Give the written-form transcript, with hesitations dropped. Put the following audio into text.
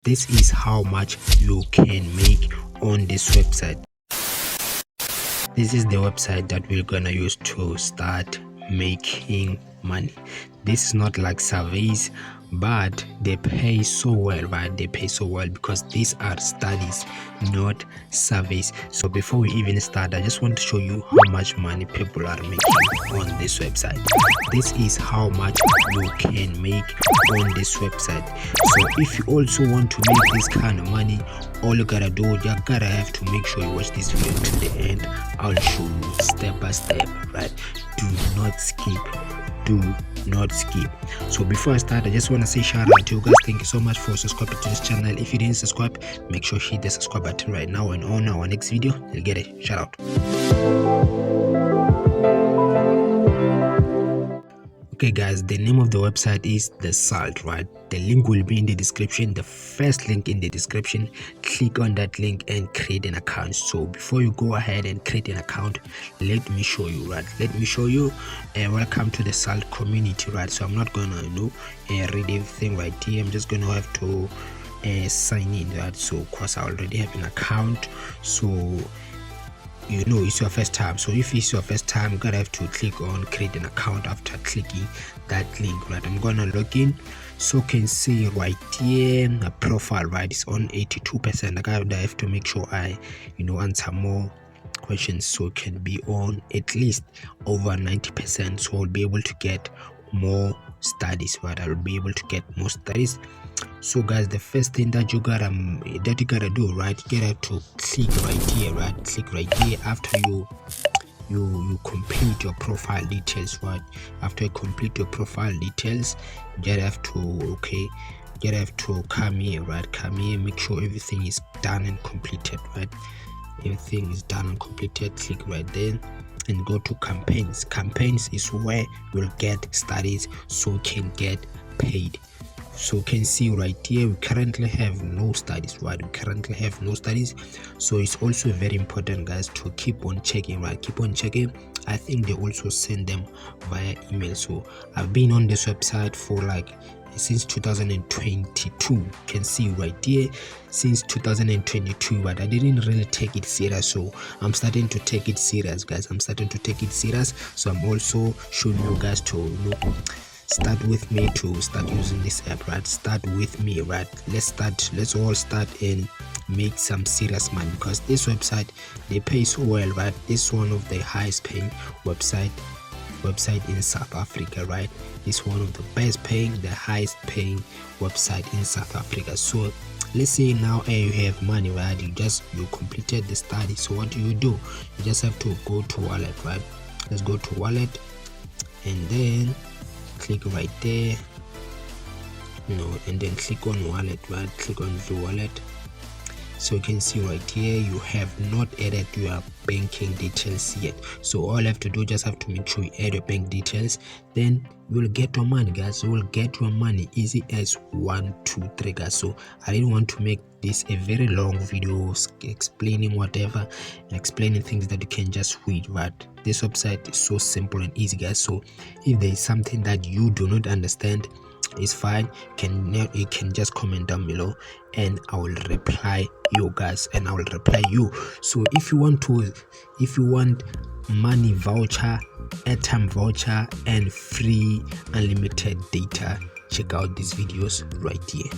This is how much you can make on this website. This is the website that we're gonna use to start making money. This is not like surveys, but they pay so well, right? They pay so well because these are studies, not surveys. So before we even start, I just want to show you how much money people are making on this website. This is how much you can make on this website. So if you also want to make this kind of money, all you gotta do, you gotta have to make sure you watch this video to the end. I'll show you step by step, right? Do not skip. So before I start, I just want to say shout out to you guys. Thank you so much for subscribing to this channel. If you didn't subscribe, make sure you hit the subscribe button right now, and on our next video you'll get a shout out. Okay guys, the name of the website is The Salt, right? The link will be in the description, the first link in the description. Click on that link and create an account. So before you go ahead and create an account, let me show you, right? Let me show you. Welcome to the Salt community, right? So I'm not gonna read everything right here. I'm just gonna have to sign in, right? So of course I already have an account, so it's your first time. So if it's your first time, you're gonna have to click on create an account. After clicking that link, right, I'm gonna log in. So you can see right here a profile, right, it's on 82%. I have to make sure I answer more questions, so it can be on at least over 90%. So I'll be able to get more studies, right? I'll be able to get more studies. So guys, the first thing that you gotta do, right, you gotta to click right here, right? Click right here. After you complete your profile details, right? After you complete your profile details, you gotta have to come here, right? Come here, make sure everything is done and completed, right? Everything is done and completed. Click right there and go to campaigns. Campaigns is where you'll get studies, so you can get paid. So you can see right here we currently have no studies, right? We currently have no studies. So it's also very important, guys, to keep on checking, right? Keep on checking. I think they also send them via email. So I've been on this website for since 2022. You can see right here since 2022, but I didn't really take it serious. So I'm starting to take it serious, guys. I'm starting to take it serious. So I'm also showing you guys to start with me to start using this app, right? Start with me, right? Let's all start and make some serious money, because this website, they pay so well, right? This is one of the highest paying website in South Africa, right? It's one of the best paying, the highest paying website in South Africa. So let's say now you have money, right? You completed the study. So what do? You just have to go to wallet, right? Let's go to wallet and then click right there, and then click on wallet, right? Click on the wallet. So you can see right here you have not added your banking details yet. So all you have to do, just have to make sure you add your bank details, then you will get your money, guys. You will get your money easy as 1, 2, 3, guys. So I didn't want to make this a very long video explaining whatever, explaining things that you can just read, right? This website is so simple and easy, guys. So if there is something that you do not understand, it's fine. You can just comment down below and I will reply you guys, and I will reply you. So if you want money voucher, airtime voucher, and free unlimited data, check out these videos right here.